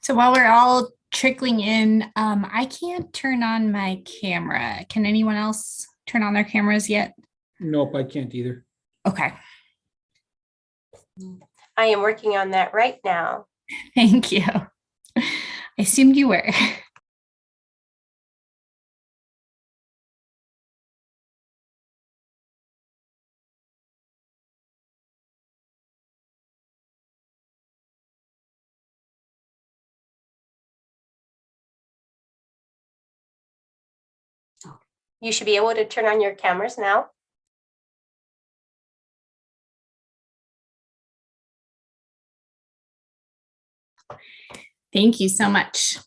So while we're all trickling in, I can't turn on my camera. Can anyone else turn on their cameras yet? Nope, I can't either. Okay, I am working on that right now. thank you. I assumed you were. You should be able to turn on your cameras now. Thank you so much.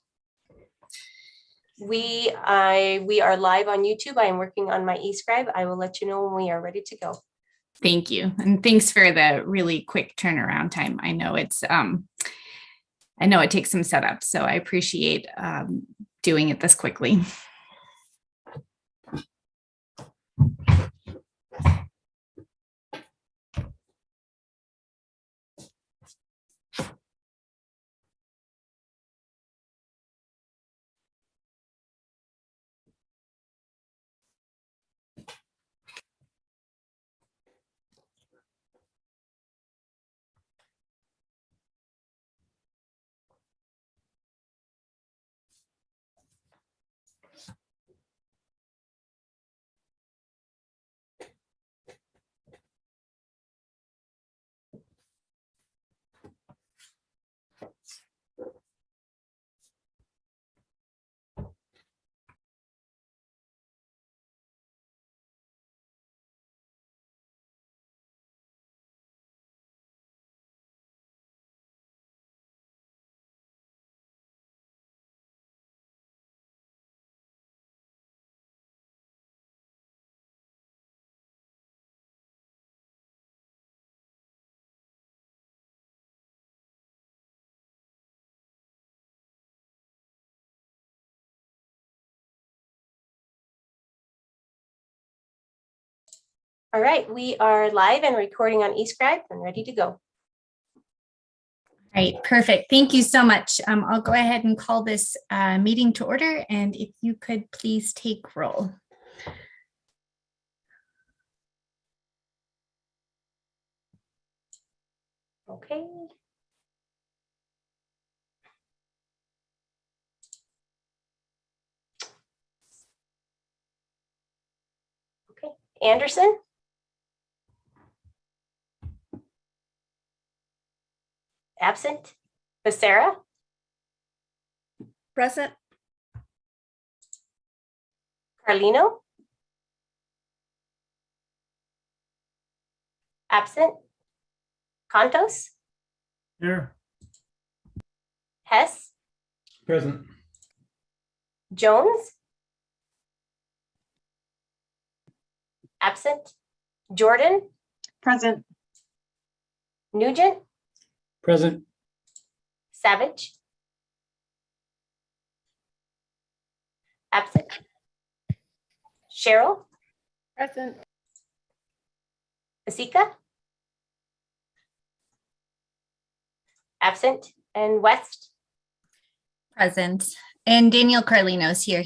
We are live on YouTube. I am working on my eScribe. I will let you know when we are ready to go. Thank you. And thanks for the really quick turnaround time. I know it takes some setup, so I appreciate doing it this quickly. All right, we are live and recording on eScribe and ready to go. All right, perfect. Thank you so much. I'll go ahead and call this meeting to order, and if you could please take roll. Okay. Okay, Anderson. Absent. Becerra. Present. Carlino. Absent. Contos. Here. Hess. Present. Jones. Absent. Jordan. Present. Nugent. Present. Savage. Absent. Cheryl. Present. Asika. Absent. And West. Present. And Daniel Carlino's here.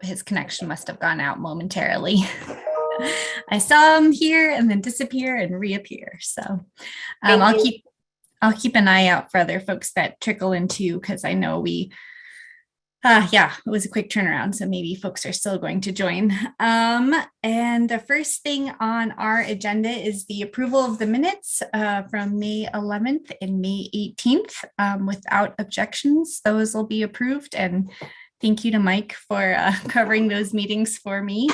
His connection must have gone out momentarily. I saw him here and then disappear and reappear. So I'll keep an eye out for other folks that trickle in too, because I know it was a quick turnaround. So maybe folks are still going to join. And the first thing on our agenda is the approval of the minutes from May 11th and May 18th. Without objections, those will be approved. And thank you to Mike for covering those meetings for me.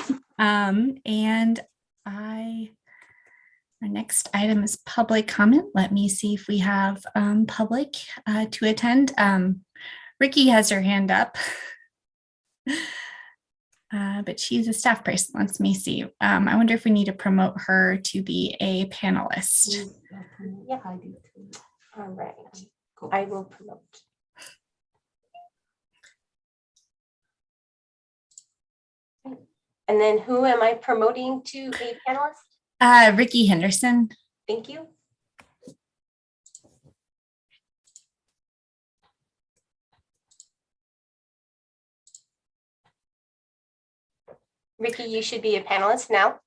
Our next item is public comment. Let me see if we have public to attend. Ricky has her hand up, but she's a staff person. Let me see. I wonder if we need to promote her to be a panelist. Yeah, I do. All right. I will promote. And then who am I promoting to a panelist? Ricky Henderson. Thank you. Ricky, you should be a panelist now.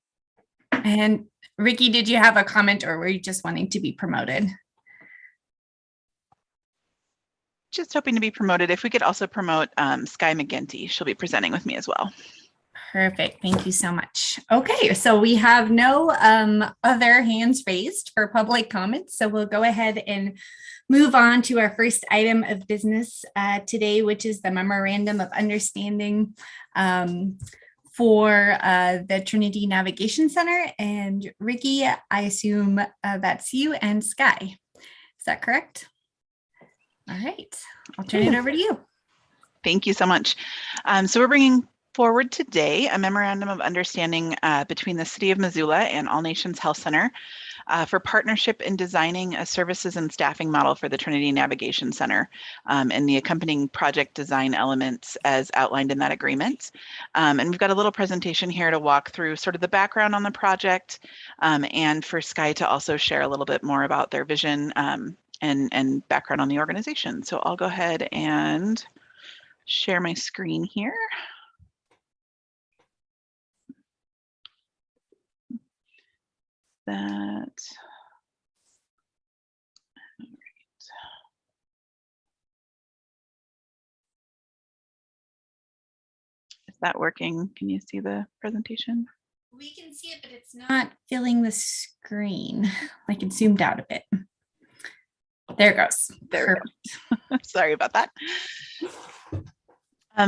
And Ricky, did you have a comment or were you just wanting to be promoted? Just hoping to be promoted. If we could also promote Sky McGinty, she'll be presenting with me as well. Perfect. Thank you so much. Okay, so we have no other hands raised for public comments. So we'll go ahead and move on to our first item of business today, which is the memorandum of understanding for the Trinity Navigation Center. And Ricky, I assume that's you and Sky. Is that correct? All right, I'll turn it over to you. Thank you so much. So we're bringing forward today a memorandum of understanding between the City of Missoula and All Nations Health Center for partnership in designing a services and staffing model for the Trinity Navigation Center and the accompanying project design elements as outlined in that agreement. And we've got a little presentation here to walk through sort of the background on the project and for Sky to also share a little bit more about their vision and background on the organization. So I'll go ahead and share my screen here. That. Is that working? Can you see the presentation? We can see it, but it's not filling the screen. Like it's zoomed out a bit. There it goes. There we go. Sorry about that.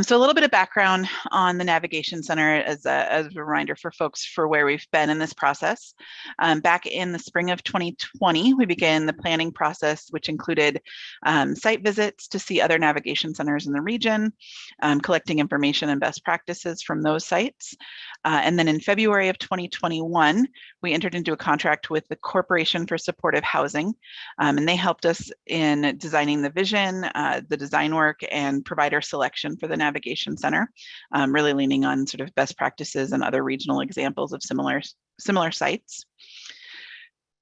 So a little bit of background on the Navigation Center as a reminder for folks for where we've been in this process. Back in the spring of 2020, we began the planning process, which included site visits to see other navigation centers in the region, collecting information and best practices from those sites. And then in February of 2021, we entered into a contract with the Corporation for Supportive Housing, and they helped us in designing the vision, the design work, and provider selection for the Navigation Center, really leaning on sort of best practices and other regional examples of similar sites.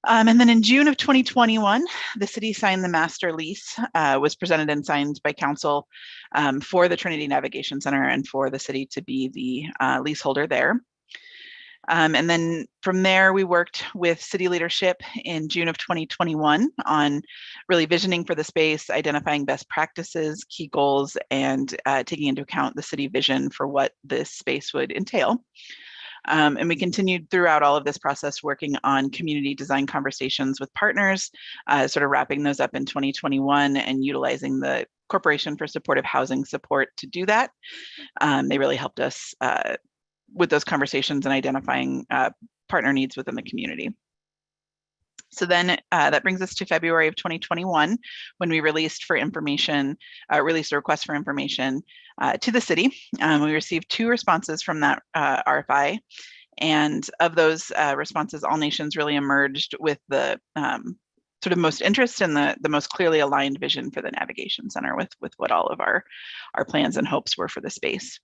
And then in June of 2021, the city signed the master lease, was presented and signed by council for the Trinity Navigation Center and for the city to be the leaseholder there. And then from there, we worked with city leadership in June of 2021 on really visioning for the space, identifying best practices, key goals, and taking into account the city vision for what this space would entail. And we continued throughout all of this process working on community design conversations with partners, sort of wrapping those up in 2021 and utilizing the Corporation for Supportive Housing support to do that. They really helped us with those conversations and identifying partner needs within the community. So then that brings us to February of 2021, when we released a request for information to the city. We received 2 responses from that RFI. And of those responses, All Nations really emerged with the sort of most interest and the most clearly aligned vision for the Navigation Center with what all of our plans and hopes were for the space.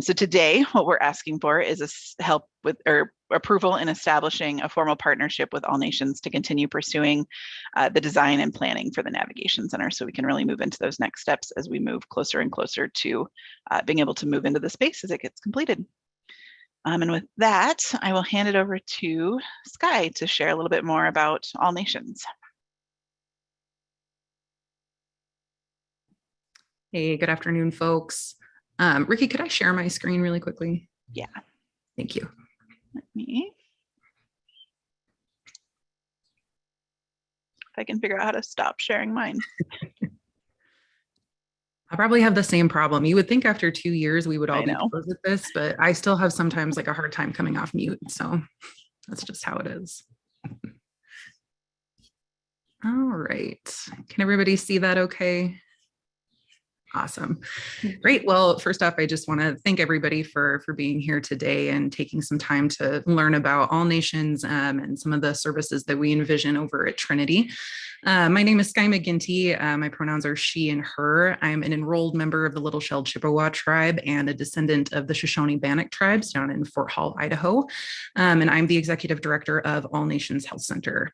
So today, what we're asking for is help with or approval in establishing a formal partnership with All Nations to continue pursuing the design and planning for the Navigation Center, so we can really move into those next steps as we move closer and closer to being able to move into the space as it gets completed. And with that, I will hand it over to Sky to share a little bit more about All Nations. Hey, good afternoon, folks. Ricky, could I share my screen really quickly? Yeah. Thank you. Let me. If I can figure out how to stop sharing mine. I probably have the same problem. You would think after 2 years we would all I be know. pros at this, but I still have sometimes like a hard time coming off mute. So that's just how it is. All right. Can everybody see that okay? Awesome. Great. Well, first off, I just want to thank everybody for being here today and taking some time to learn about All Nations and some of the services that we envision over at Trinity. My name is Sky McGinty. My pronouns are she and her. I'm an enrolled member of the Little Shell Chippewa tribe and a descendant of the Shoshone-Bannock tribes down in Fort Hall, Idaho. And I'm the executive director of All Nations Health Center.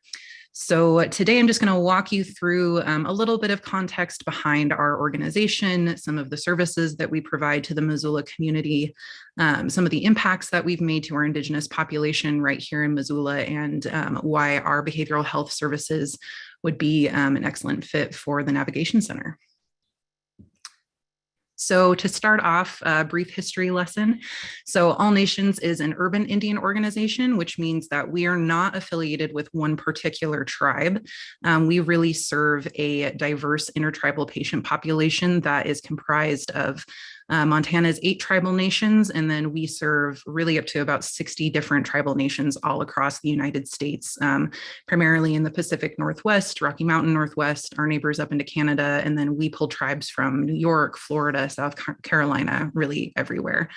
So today I'm just going to walk you through a little bit of context behind our organization, some of the services that we provide to the Missoula community, some of the impacts that we've made to our Indigenous population right here in Missoula, and why our behavioral health services would be an excellent fit for the Navigation Center. So to start off, a brief history lesson. So All Nations is an urban Indian organization, which means that we are not affiliated with one particular tribe. We really serve a diverse intertribal patient population that is comprised of Montana's 8 tribal nations, and then we serve really up to about 60 different tribal nations all across the United States, primarily in the Pacific Northwest, Rocky Mountain Northwest, our neighbors up into Canada, and then we pull tribes from New York, Florida, South Carolina, really everywhere.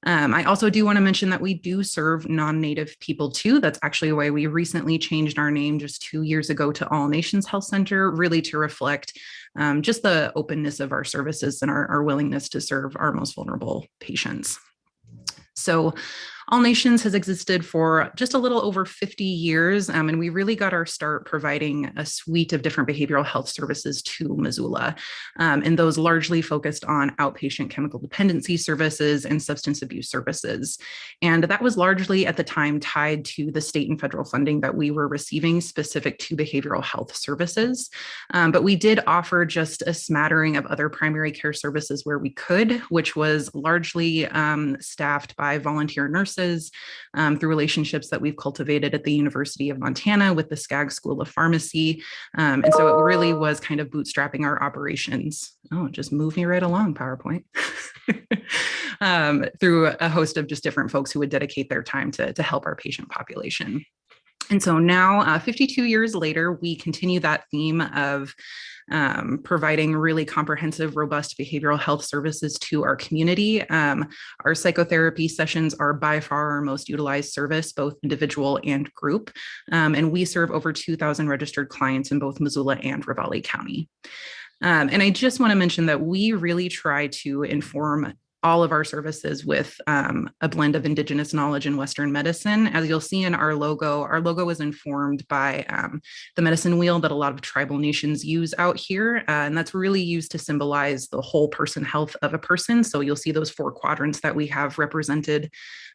I also do want to mention that we do serve non-Native people too. That's actually why we recently changed our name just 2 years ago to All Nations Health Center, really to reflect just the openness of our services and our willingness to serve our most vulnerable patients. So All Nations has existed for just a little over 50 years, and we really got our start providing a suite of different behavioral health services to Missoula, and those largely focused on outpatient chemical dependency services and substance abuse services. And that was largely at the time tied to the state and federal funding that we were receiving specific to behavioral health services. But we did offer just a smattering of other primary care services where we could, which was largely staffed by volunteer nurses through relationships that we've cultivated at the University of Montana with the Skaggs School of Pharmacy. And so it really was kind of bootstrapping our operations. Oh, just move me right along, PowerPoint. Through a host of just different folks who would dedicate their time to help our patient population. And so now, 52 years later, we continue that theme of providing really comprehensive, robust behavioral health services to our community. Our psychotherapy sessions are by far our most utilized service, both individual and group. And we serve over 2,000 registered clients in both Missoula and Ravalli County. And I just want to mention that we really try to inform all of our services with a blend of Indigenous knowledge and Western medicine. As you'll see in our logo is informed by the medicine wheel that a lot of tribal nations use out here. And that's really used to symbolize the whole person health of a person. So you'll see those 4 quadrants that we have represented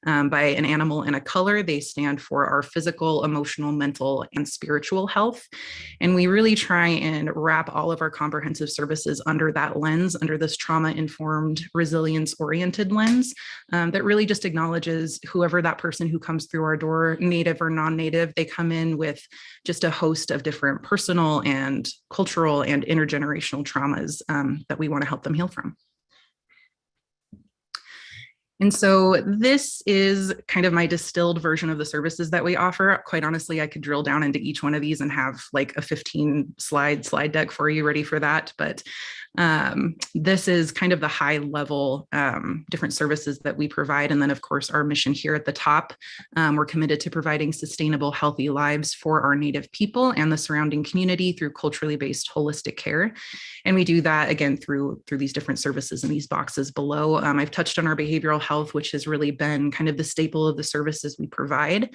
by an animal and a color. They stand for our physical, emotional, mental, and spiritual health. And we really try and wrap all of our comprehensive services under that lens, under this trauma-informed, resilience-oriented lens that really just acknowledges whoever that person who comes through our door, Native or non-Native, they come in with just a host of different personal and cultural and intergenerational traumas that we want to help them heal from. And so this is kind of my distilled version of the services that we offer. Quite honestly, I could drill down into each one of these and have like a 15 slide deck for you ready for that. But this is kind of the high level different services that we provide. And then of course, our mission here at the top, we're committed to providing sustainable, healthy lives for our Native people and the surrounding community through culturally based holistic care. And we do that again through these different services in these boxes below. I've touched on our behavioral health, which has really been kind of the staple of the services we provide.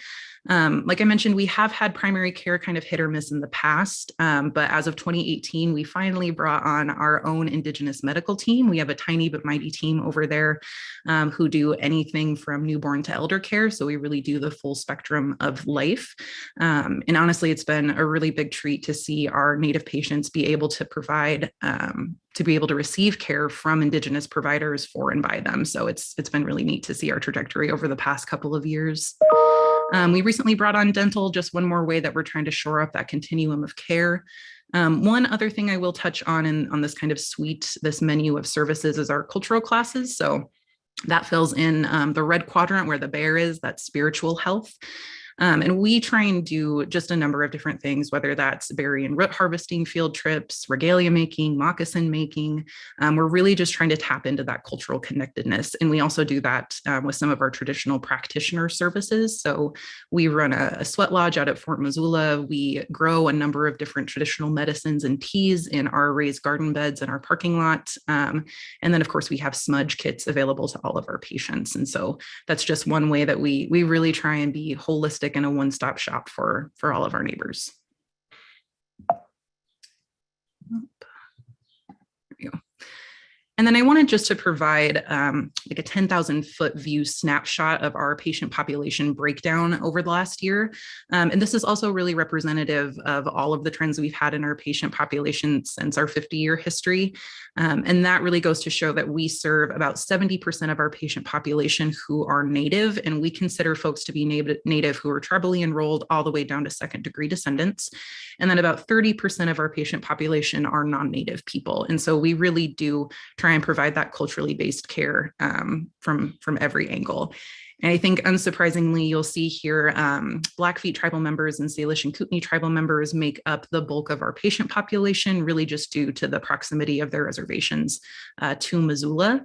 Like I mentioned, we have had primary care kind of hit or miss in the past, but as of 2018, we finally brought on our own Indigenous medical team. We have a tiny but mighty team over there who do anything from newborn to elder care. So we really do the full spectrum of life. And honestly, it's been a really big treat to see our Native patients be able to provide to be able to receive care from Indigenous providers for and by them. So it's been really neat to see our trajectory over the past couple of years. We recently brought on dental, just one more way that we're trying to shore up that continuum of care. One other thing I will touch on this kind of suite, this menu of services is our cultural classes. So that fills in the red quadrant where the bear is, that's spiritual health. And we try and do just a number of different things, whether that's berry and root harvesting field trips, regalia making, moccasin making. We're really just trying to tap into that cultural connectedness. And we also do that with some of our traditional practitioner services. So we run a sweat lodge out at Fort Missoula. We grow a number of different traditional medicines and teas in our raised garden beds in our parking lot. And then, of course, we have smudge kits available to all of our patients. And so that's just one way that we really try and be holistic and a one-stop shop for all of our neighbors. There we go. And then I wanted just to provide like a 10,000 foot view snapshot of our patient population breakdown over the last year. And this is also really representative of all of the trends we've had in our patient population since our 50-year history. And that really goes to show that we serve about 70% of our patient population who are Native, and we consider folks to be Native who are tribally enrolled all the way down to second-degree descendants. And then about 30% of our patient population are non-Native people. And so we really do try and provide that culturally based care from every angle. And I think unsurprisingly, you'll see here Blackfeet tribal members and Salish and Kootenai tribal members make up the bulk of our patient population, really just due to the proximity of their reservations to Missoula.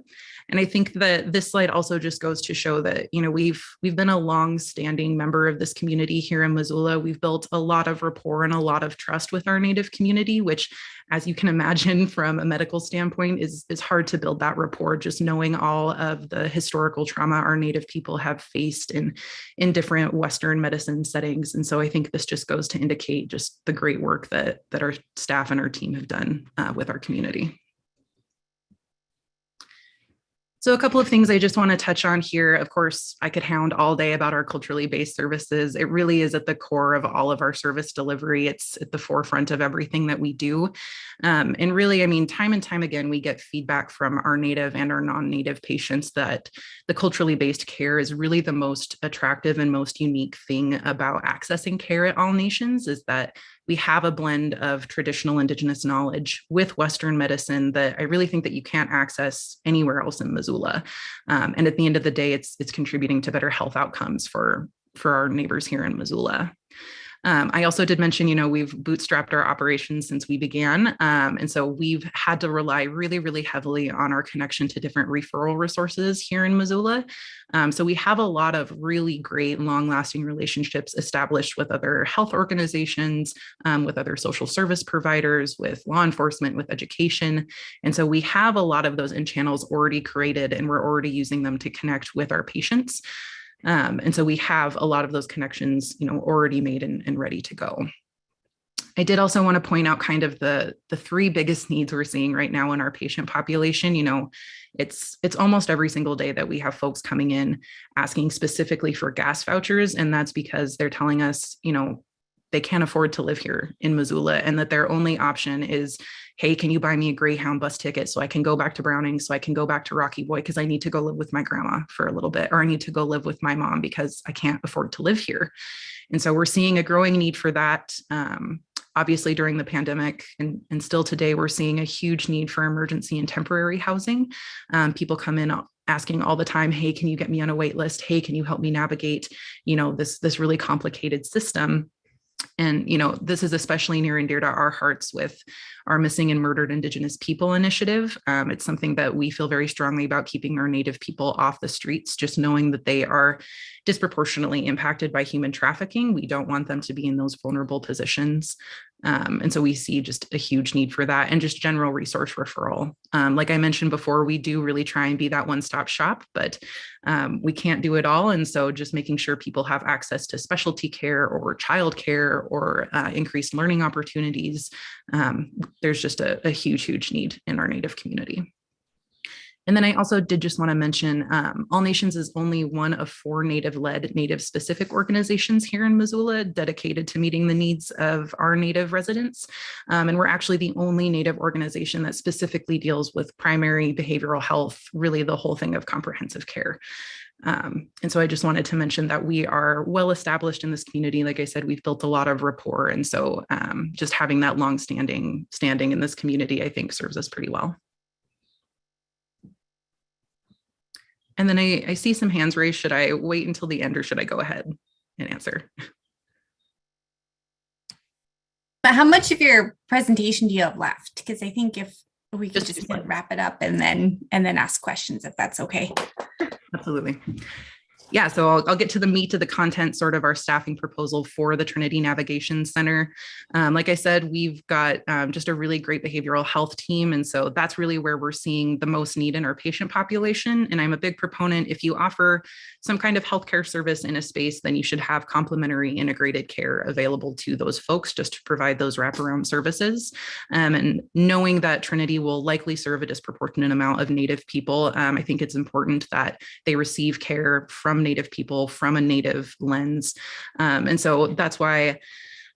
And I think that this slide also just goes to show that, you know, we've been a long-standing member of this community here in Missoula. We've built a lot of rapport and a lot of trust with our Native community, which, as you can imagine from a medical standpoint, is hard to build that rapport, just knowing all of the historical trauma our Native people have faced in different Western medicine settings. And so I think this just goes to indicate just the great work that our staff and our team have done with our community. So a couple of things I just want to touch on here. Of course, I could hound all day about our culturally based services. It really is at the core of all of our service delivery. It's at the forefront of everything that we do. And really, I mean, time and time again, we get feedback from our Native and our non-Native patients that the culturally based care is really the most attractive and most unique thing about accessing care at All Nations, is that we have a blend of traditional Indigenous knowledge with Western medicine that I really think that you can't access anywhere else in Missoula. And at the end of the day, it's contributing to better health outcomes for our neighbors here in Missoula. I also did mention, you know, we've bootstrapped our operations since we began. And so we've had to rely really, really heavily on our connection to different referral resources here in Missoula. So we have a lot of really great long-lasting relationships established with other health organizations, with other social service providers, with law enforcement, with education. And so we have a lot of those in channels already created, and we're already using them to connect with our patients. And so we have a lot of those connections, you know, already made and ready to go. I did also want to point out kind of the three biggest needs we're seeing right now in our patient population. You know, it's almost every single day that we have folks coming in asking specifically for gas vouchers. And that's because they're telling us, you know, they can't afford to live here in Missoula, and that their only option is, hey, can you buy me a Greyhound bus ticket so I can go back to Browning, so I can go back to Rocky Boy because I need to go live with my grandma for a little bit, or I need to go live with my mom because I can't afford to live here. And so we're seeing a growing need for that. Obviously, during the pandemic and still today, we're seeing a huge need for emergency and temporary housing. People come in asking all the time, hey, can you get me on a wait list? Hey, can you help me navigate, you know, this really complicated system? And, you know, this is especially near and dear to our hearts with our Missing and Murdered Indigenous People initiative. It's something that we feel very strongly about, keeping our Native people off the streets, just knowing that they are disproportionately impacted by human trafficking. We don't want them to be in those vulnerable positions. And so we see just a huge need for that, and just general resource referral. Like I mentioned before, we do really try and be that one-stop shop, but we can't do it all. And so just making sure people have access to specialty care or childcare or increased learning opportunities. There's just a huge, huge need in our Native community. And then I also did just want to mention All Nations is only one of 4 Native-led, Native-specific organizations here in Missoula dedicated to meeting the needs of our Native residents. And we're actually the only Native organization that specifically deals with primary behavioral health, really the whole thing of comprehensive care. And so I just wanted to mention that we are well established in this community. Like I said, we've built a lot of rapport. And so just having that long-standing standing in this community, I think, serves us pretty well. And then I see some hands raised. Should I wait until the end, or should I go ahead and answer? But how much of your presentation do you have left? Because I think if we could just wrap it up and then ask questions, if that's okay. Absolutely. Yeah, so I'll get to the meat of the content, sort of our staffing proposal for the Trinity Navigation Center. Like I said, we've got just a really great behavioral health team. And so that's really where we're seeing the most need in our patient population. And I'm a big proponent, if you offer some kind of healthcare service in a space, then you should have complementary integrated care available to those folks just to provide those wraparound services. And knowing that Trinity will likely serve a disproportionate amount of Native people, I think it's important that they receive care from Native people from a Native lens. And so that's why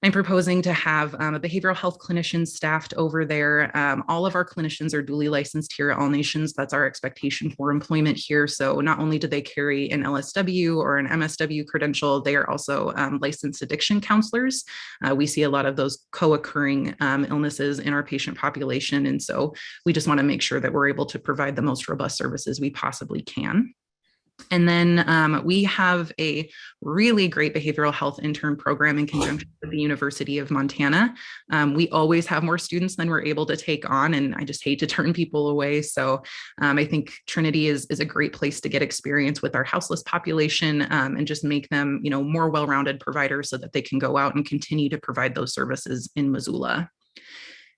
I'm proposing to have a behavioral health clinician staffed over there. All of our clinicians are duly licensed here at All Nations. That's our expectation for employment here. So not only do they carry an LSW or an MSW credential, they are also licensed addiction counselors. We see a lot of those co-occurring illnesses in our patient population. And so we just want to make sure that we're able to provide the most robust services we possibly can. And then we have a really great behavioral health intern program in conjunction with the University of Montana. We always have more students than we're able to take on, and I just hate to turn people away. So I think Trinity is a great place to get experience with our houseless population and just make them, more well-rounded providers so that they can go out and continue to provide those services in Missoula.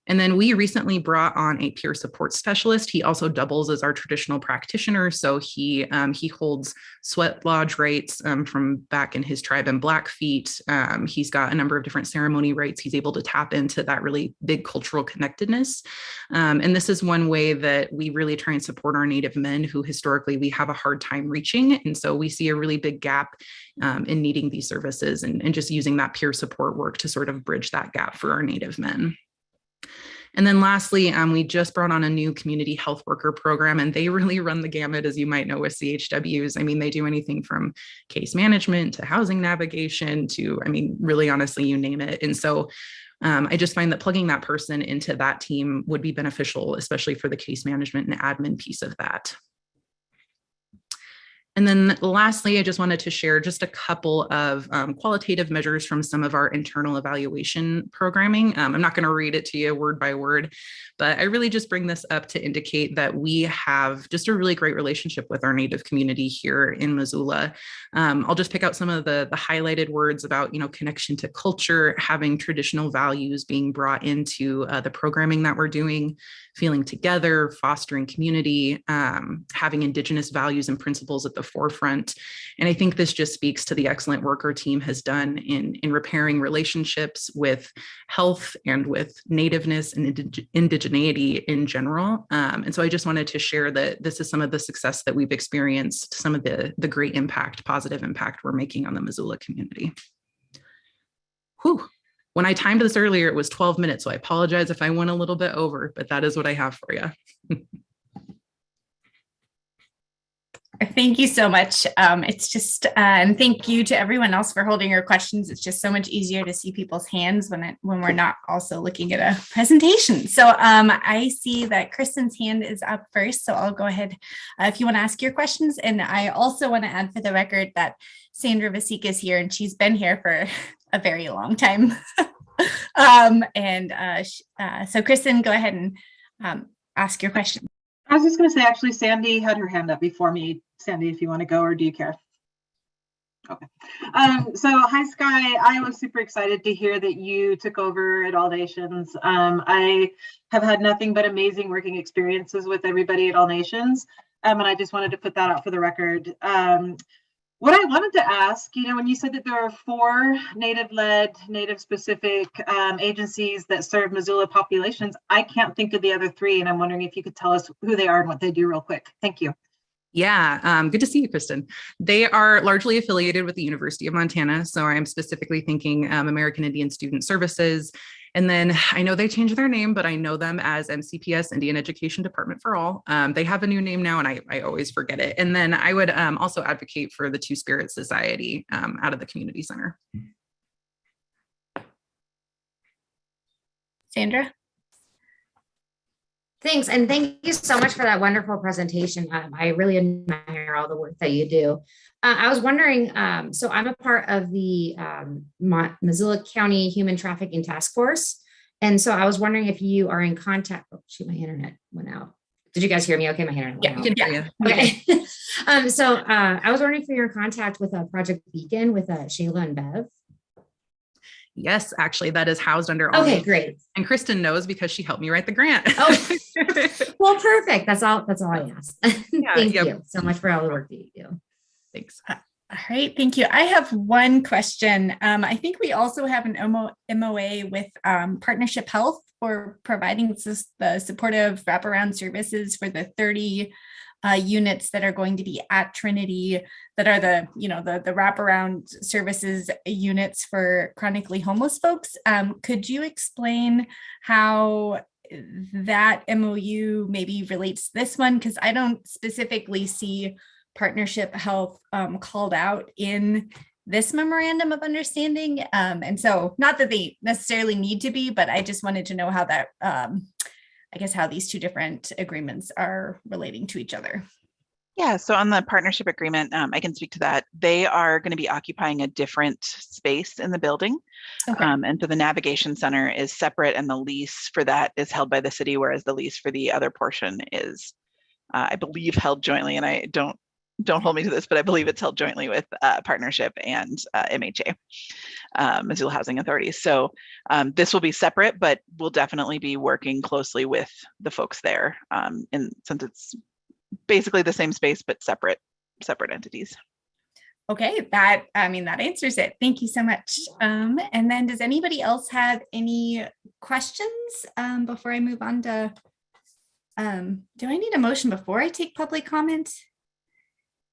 And then we recently brought on a peer support specialist. He also doubles as our traditional practitioner. So he holds sweat lodge rights from back in his tribe in Blackfeet. He's got a number of different ceremony rights. He's able to tap into that really big cultural connectedness. And this is one way that we really try and support our Native men who historically we have a hard time reaching. And so we see a really big gap in needing these services and just using that peer support work to sort of bridge that gap for our Native men. And then lastly, we just brought on a new community health worker program, and they really run the gamut, as you might know, with CHWs. I mean, they do anything from case management to housing navigation to, really honestly, you name it. And so I just find that plugging that person into that team would be beneficial, especially for the case management and admin piece of that. And then lastly, I just wanted to share just a couple of qualitative measures from some of our internal evaluation programming. I'm not going to read it to you word by word, but I really just bring this up to indicate that we have just a really great relationship with our Native community here in Missoula. I'll just pick out some of the highlighted words about, connection to culture, having traditional values being brought into the programming that we're doing, feeling together, fostering community, having Indigenous values and principles at the forefront. And I think this just speaks to the excellent work our team has done in repairing relationships with health and with nativeness and indigeneity in general. And so I just wanted to share that this is some of the success that we've experienced, some of the great impact, positive impact we're making on the Missoula community. Whew. When I timed this earlier, it was 12 minutes, so I apologize if I went a little bit over, but that is what I have for you. Thank you so much. It's just, and thank you to everyone else for holding your questions. It's just so much easier to see people's hands when we're not also looking at a presentation. So I see that Kristen's hand is up first, so I'll go ahead if you want to ask your questions. And I also want to add for the record that Sandra Vasika is here, and she's been here for a very long time. So Kristen, go ahead and ask your question. I was just going to say, actually, Sandy had her hand up before me. Sandy, if you want to go, or do you care? Okay. So hi, Sky. I was super excited to hear that you took over at All Nations. I have had nothing but amazing working experiences with everybody at All Nations. And I just wanted to put that out for the record. What I wanted to ask, when you said that there are 4 Native-led, Native-specific agencies that serve Missoula populations, I can't think of the other 3, and I'm wondering if you could tell us who they are and what they do real quick. Thank you. Yeah, good to see you, Kristen. They are largely affiliated with the University of Montana, so I'm specifically thinking American Indian Student Services. And then I know they changed their name, but I know them as MCPS, Indian Education Department for All. They have a new name now, and I always forget it. And then I would also advocate for the Two Spirit Society out of the community center. Sandra? Thanks. And thank you so much for that wonderful presentation. I really admire all the work that you do. I was wondering, so I'm a part of the Missoula County Human Trafficking Task Force. And so I was wondering if you are in contact. Oh, shoot, my internet went out. Did you guys hear me? Okay, my hand. Yeah, we can hear you. Okay. So I was wondering for your contact with Project Beacon with Shayla and Bev. Yes, actually, that is housed under all. Okay, great. And Kristen knows because she helped me write the grant. Oh, well, perfect. That's all I asked. Thank yep. you so much for all the work that you do. Thanks. All right, thank you. I have one question. I think we also have an MOA with Partnership Health for providing the supportive wraparound services for the 30 units that are going to be at Trinity, that are the wraparound services units for chronically homeless folks. Could you explain how that MOU maybe relates to this one? Because I don't specifically see Partnership Health called out in this memorandum of understanding. And so not that they necessarily need to be, but I just wanted to know how that, I guess, how these two different agreements are relating to each other. Yeah, so on the partnership agreement, I can speak to that. They are going to be occupying a different space in the building. Okay. And so the navigation center is separate and the lease for that is held by the city, whereas the lease for the other portion is, I believe, held jointly. And I don't hold me to this, but I believe it's held jointly with Partnership and MHA, Missoula Housing Authority. So this will be separate, but we'll definitely be working closely with the folks there, since it's basically the same space, but separate entities. Okay, that answers it. Thank you so much. And then does anybody else have any questions before I move on to, do I need a motion before I take public comment?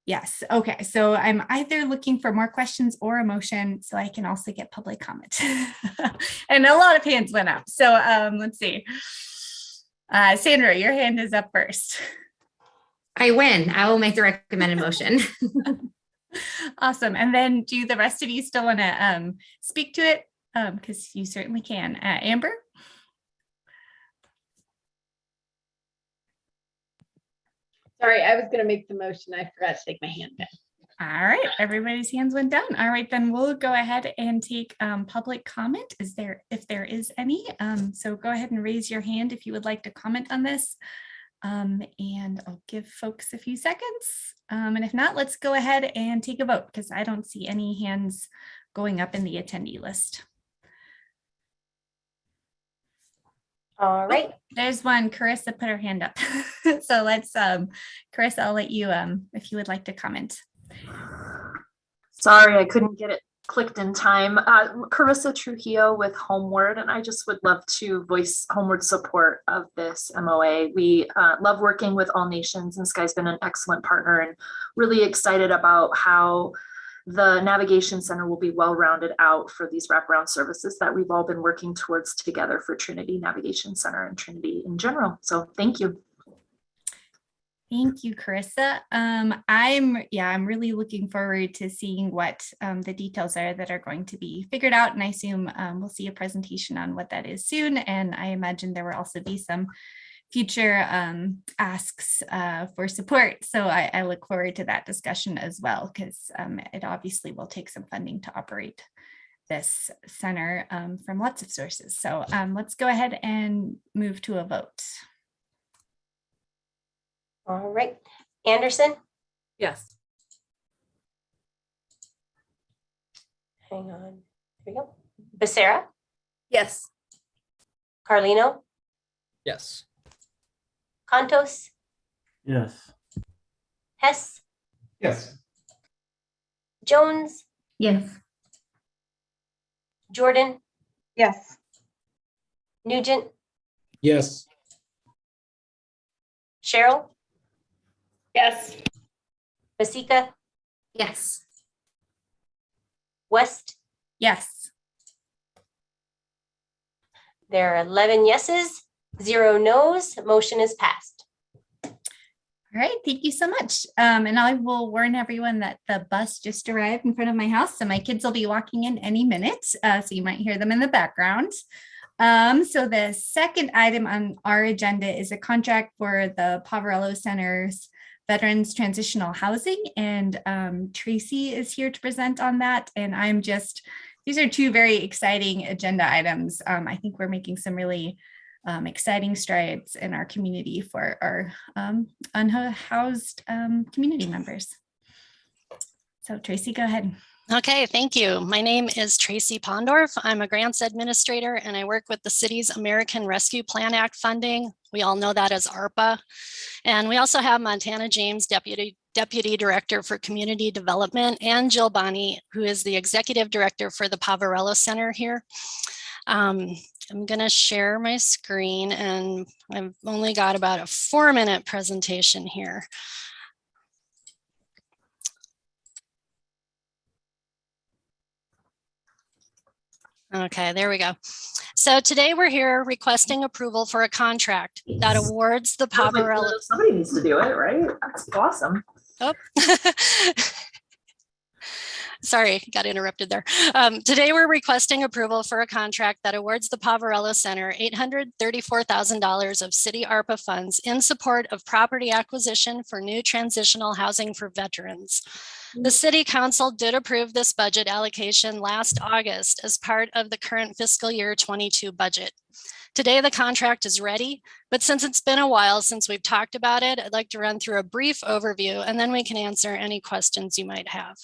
Yes. Okay. So I'm either looking for more questions or a motion so I can also get public comment. And a lot of hands went up. So let's see. Sandra, your hand is up first. I win. I will make the recommended motion. Awesome. And then do the rest of you still want to speak to it? Because you certainly can. Amber? Sorry, I was going to make the motion. I forgot to take my hand down. All right, everybody's hands went down. All right, then we'll go ahead and take public comment. If there is any, so go ahead and raise your hand if you would like to comment on this. And I'll give folks a few seconds. And if not, let's go ahead and take a vote because I don't see any hands going up in the attendee list. All right. Oh, there's one. Carissa put her hand up. So let's, Carissa, I'll let you, if you would like to comment. Sorry, I couldn't get it clicked in time. Carissa Trujillo with Homeward, and I just would love to voice Homeward support of this MOA. We love working with All Nations, and Sky's been an excellent partner, and really excited about how the Navigation Center will be well-rounded out for these wraparound services that we've all been working towards together for Trinity Navigation Center and Trinity in general. So thank you. Thank you, Carissa. I'm really looking forward to seeing what the details are that are going to be figured out. And I assume we'll see a presentation on what that is soon. And I imagine there will also be some future asks for support. So I look forward to that discussion as well, because it obviously will take some funding to operate this center from lots of sources. So let's go ahead and move to a vote. All right. Anderson? Yes. Hang on. Here we go. Becerra? Yes. Carlino? Yes. Contos? Yes. Hess? Yes. Jones? Yes. Jordan? Yes. Nugent? Yes. Cheryl? Yes. Basika? Yes. West? Yes. There are 11 yeses, 0 no's. Motion is passed. All right, thank you so much. And I will warn everyone that the bus just arrived in front of my house, so my kids will be walking in any minute, so you might hear them in the background. So the second item on our agenda is a contract for the Poverello Center's Veterans Transitional Housing, and Tracy is here to present on that. And these are two very exciting agenda items. I think we're making some really exciting strides in our community for our unhoused community members. So Tracy, go ahead. Okay, thank you. My name is Tracy Pondorf. I'm a grants administrator and I work with the city's American Rescue Plan Act funding. We all know that as ARPA. And we also have Montana James, Deputy Director for Community Development, and Jill Bonney, who is the Executive Director for the Poverello Center here. I'm going to share my screen, and I've only got about a 4-minute presentation here. Okay, there we go. So today we're here requesting approval for a contract that awards the Poverello. Somebody needs to do it, right? That's awesome. Oh. Sorry, got interrupted there. Today we're requesting approval for a contract that awards the Poverello Center $834,000 of city ARPA funds in support of property acquisition for new transitional housing for veterans. The City Council did approve this budget allocation last August as part of the current fiscal year 22 budget. Today, the contract is ready, but since it's been a while since we've talked about it, I'd like to run through a brief overview and then we can answer any questions you might have.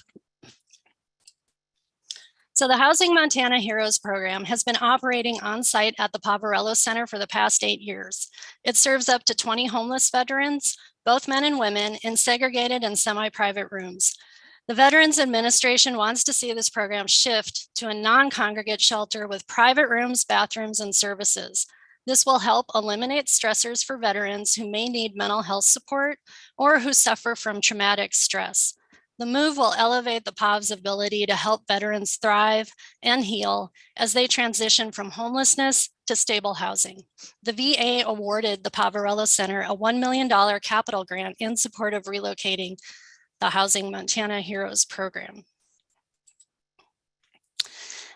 So the Housing Montana Heroes program has been operating on site at the Poverello Center for the past 8 years. It serves up to 20 homeless veterans, both men and women, in segregated and semi-private rooms. The Veterans Administration wants to see this program shift to a non-congregate shelter with private rooms, bathrooms, and services. This will help eliminate stressors for veterans who may need mental health support or who suffer from traumatic stress. The move will elevate the POV's ability to help veterans thrive and heal as they transition from homelessness to stable housing. The VA awarded the Poverello Center a $1 million capital grant in support of relocating the Housing Montana Heroes program.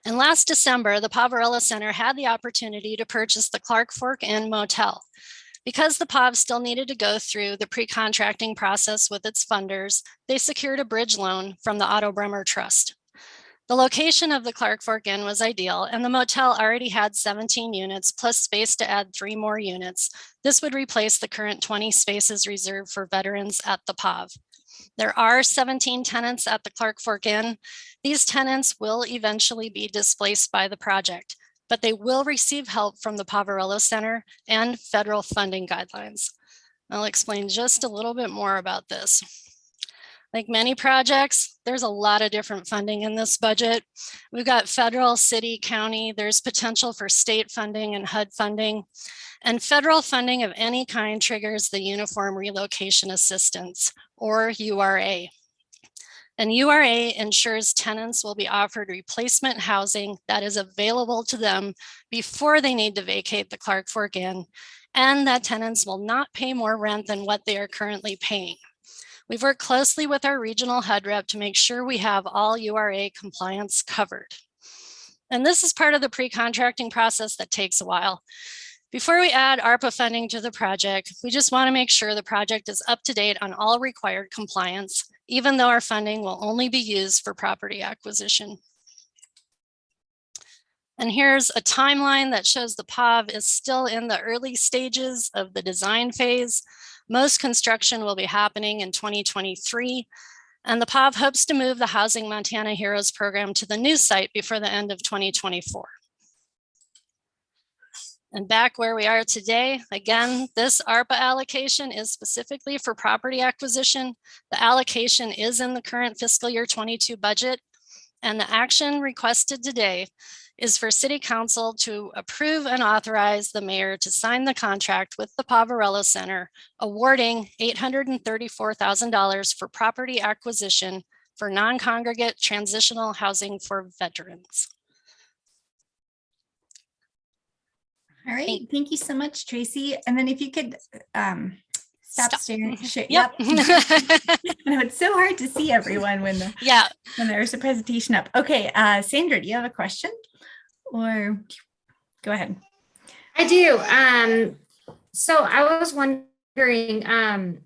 And last December, the Poverello Center had the opportunity to purchase the Clark Fork Inn Motel. Because the POV still needed to go through the pre-contracting process with its funders, they secured a bridge loan from the Otto Bremer Trust. The location of the Clark Fork Inn was ideal, and the motel already had 17 units plus space to add 3 more units. This would replace the current 20 spaces reserved for veterans at the POV. There are 17 tenants at the Clark Fork Inn. These tenants will eventually be displaced by the project, but they will receive help from the Poverello Center and federal funding guidelines. I'll explain just a little bit more about this. Like many projects, there's a lot of different funding in this budget. We've got federal, city, county, there's potential for state funding and HUD funding. And federal funding of any kind triggers the Uniform Relocation Assistance, or URA. And URA ensures tenants will be offered replacement housing that is available to them before they need to vacate the Clark Fork Inn, and that tenants will not pay more rent than what they are currently paying. We've worked closely with our regional HUD rep to make sure we have all URA compliance covered. And this is part of the pre-contracting process that takes a while. Before we add ARPA funding to the project, we just want to make sure the project is up to date on all required compliance, even though our funding will only be used for property acquisition. And here's a timeline that shows the POV is still in the early stages of the design phase. Most construction will be happening in 2023, and the POV hopes to move the Housing Montana Heroes program to the new site before the end of 2024. And back where we are today, again, this ARPA allocation is specifically for property acquisition. The allocation is in the current fiscal year 22 budget, and the action requested today is for City Council to approve and authorize the mayor to sign the contract with the Poverello Center, awarding $834,000 for property acquisition for non-congregate transitional housing for veterans. All right, thank you so much, Tracy. And then if you could stop staring. Yep. I know it's so hard to see everyone when there's a presentation up. Okay, Sandra, do you have a question? Or go ahead. I do. So I was wondering, I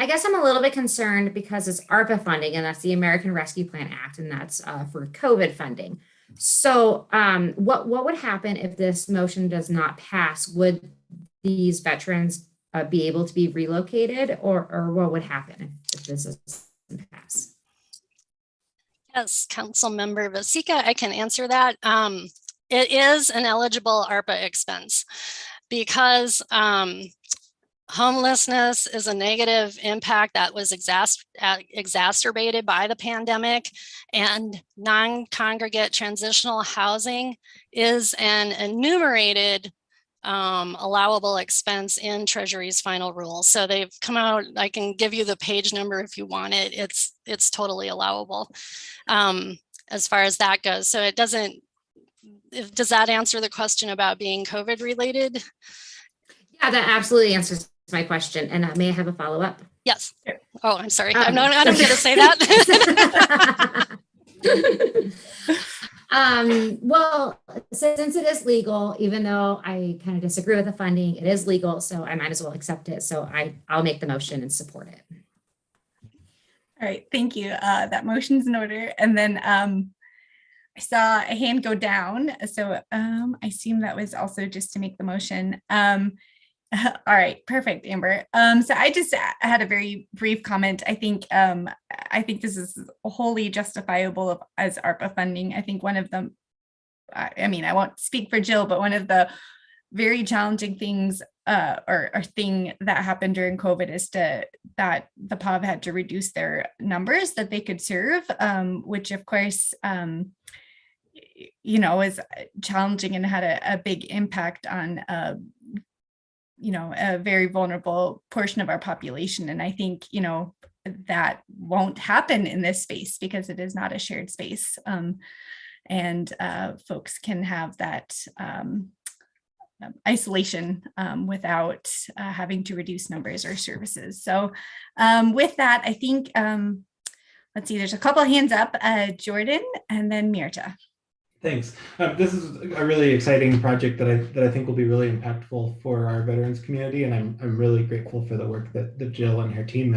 guess I'm a little bit concerned because it's ARPA funding, and that's the American Rescue Plan Act, and that's for COVID funding. So what would happen if this motion does not pass? Would these veterans be able to be relocated, or what would happen if this doesn't pass? Yes, Councilmember Vasika, I can answer that. It is an eligible ARPA expense because homelessness is a negative impact that was exacerbated by the pandemic, and non-congregate transitional housing is an enumerated allowable expense in Treasury's final rule. So they've come out, I can give you the page number if you want it. It's totally allowable as far as that goes. So it doesn't, does that answer the question about being COVID related? Yeah, that absolutely answers my question. And may I have a follow-up? Yes. Oh, I'm sorry. I don't get to say that. Well, since it is legal, even though I kind of disagree with the funding, it is legal, so I might as well accept it. So I'll make the motion and support it. All right, thank you. That motion's in order. And then I saw a hand go down. So I assume that was also just to make the motion. All right, perfect, Amber. So I just had a very brief comment. I think this is wholly justifiable as ARPA funding. I think one of them, I mean, I won't speak for Jill, but one of the very challenging things or thing that happened during COVID is that the POV had to reduce their numbers that they could serve, which of course, is challenging and had a big impact on a very vulnerable portion of our population. And I think, that won't happen in this space because it is not a shared space. And folks can have that isolation without having to reduce numbers or services. So with that, I think, let's see, there's a couple of hands up, Jordan and then Mirta. Thanks. This is a really exciting project that I think will be really impactful for our veterans community, and I'm really grateful for the work that Jill and her team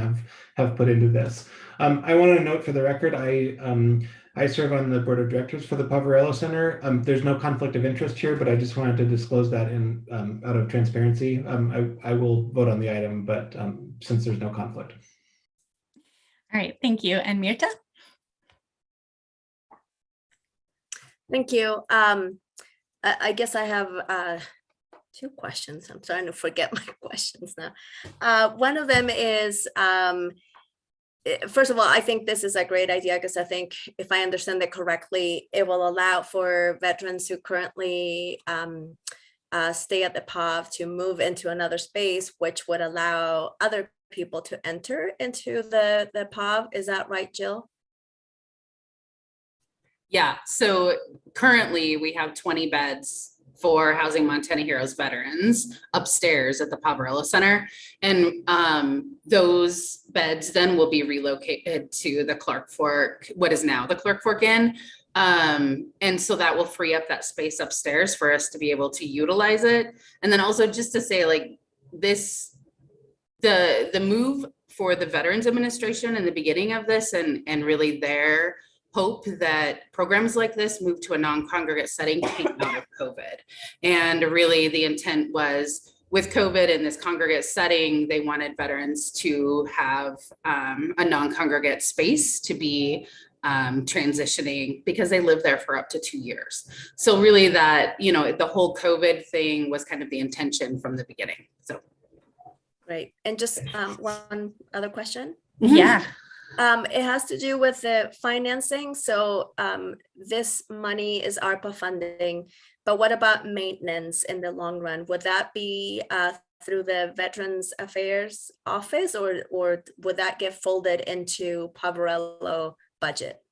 have put into this. I want to note for the record, I serve on the board of directors for the Poverello Center. There's no conflict of interest here, but I just wanted to disclose that out of transparency. I will vote on the item, but since there's no conflict. All right, thank you. And Mirta? Thank you. I guess I have two questions. I'm starting to forget my questions now. One of them is, first of all, I think this is a great idea because I think if I understand it correctly, it will allow for veterans who currently stay at the POV to move into another space, which would allow other people to enter into the POV. Is that right, Jill? Yeah, so currently we have 20 beds for Housing Montana Heroes veterans upstairs at the Poverello Center. And those beds then will be relocated to the Clark Fork, what is now the Clark Fork Inn. And so that will free up that space upstairs for us to be able to utilize it. And then also just to say, like, this, the move for the Veterans Administration in the beginning of this and really their hope that programs like this move to a non-congregate setting came out of COVID. And really the intent was with COVID in this congregate setting, they wanted veterans to have a non-congregate space to be transitioning because they lived there for up to 2 years. So really that, the whole COVID thing was kind of the intention from the beginning. So. Great. And just one other question. Yeah. It has to do with the financing. So this money is ARPA funding, but what about maintenance in the long run? Would that be through the Veterans Affairs Office or would that get folded into Poverello budget?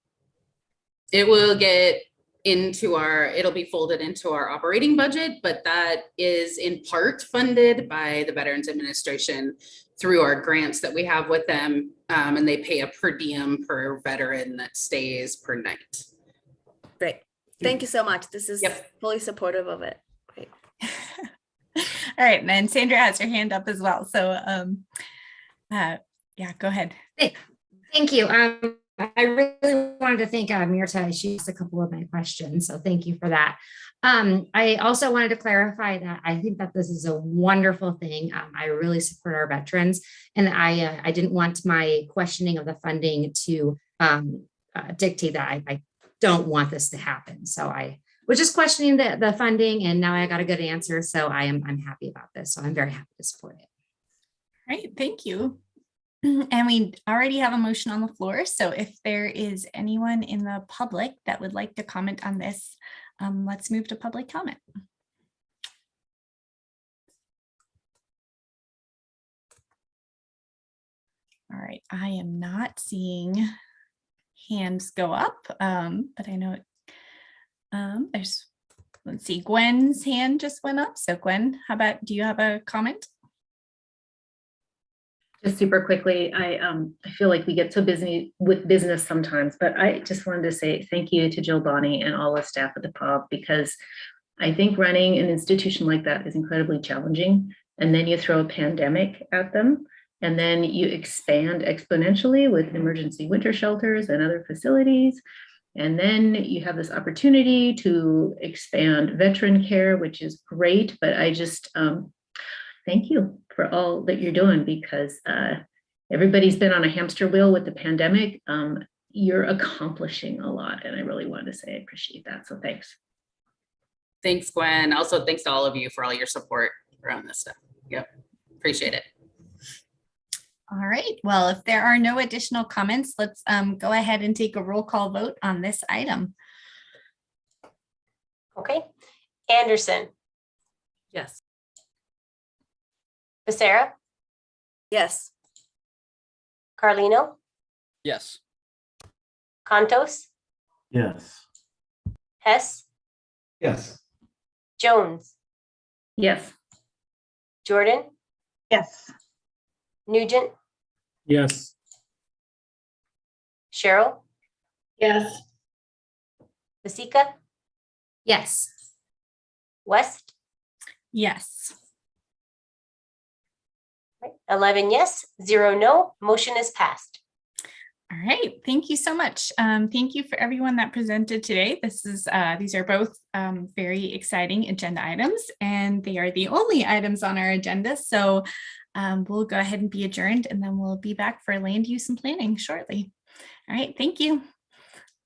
It will get it'll be folded into our operating budget, but that is in part funded by the Veterans Administration through our grants that we have with them, and they pay a per diem per veteran that stays per night. Great. Thank you so much. This is fully supportive of it. Great. All right, and then Sandra has her hand up as well. So yeah, go ahead. Thank you. I really wanted to thank Mirta. She asked a couple of my questions, so thank you for that. I also wanted to clarify that I think that this is a wonderful thing. I really support our veterans, and I didn't want my questioning of the funding to dictate that I don't want this to happen. So I was just questioning the funding, and now I got a good answer. So I'm happy about this. So I'm very happy to support it. Great, thank you. And we already have a motion on the floor. So if there is anyone in the public that would like to comment on this, let's move to public comment. All right, I am not seeing hands go up, but I know there's, let's see, Gwen's hand just went up. So Gwen, how about, do you have a comment? Just super quickly, I feel like we get so busy with business sometimes, but I just wanted to say thank you to Jill Bonney and all the staff at the POB, because I think running an institution like that is incredibly challenging. And then you throw a pandemic at them, and then you expand exponentially with emergency winter shelters and other facilities. And then you have this opportunity to expand veteran care, which is great, but I just, thank you for all that you're doing, because everybody's been on a hamster wheel with the pandemic. You're accomplishing a lot, and I really wanted to say I appreciate that. So thanks. Thanks, Gwen. Also, thanks to all of you for all your support around this stuff. Yep, appreciate it. All right, well, if there are no additional comments, let's go ahead and take a roll call vote on this item. Okay, Anderson, Yes. Becerra, Yes. Carlino, Yes. Contos, Yes. Hess, Yes. Jones, Yes. Jordan, Yes. Nugent, Yes. Cheryl, Yes. Vasika, Yes. West. Yes. 11 yes, 0 no. Motion is passed. All right, thank you so much. Thank you for everyone that presented today. These are both very exciting agenda items, and they are the only items on our agenda. So we'll go ahead and be adjourned, and then we'll be back for land use and planning shortly. All right, thank you.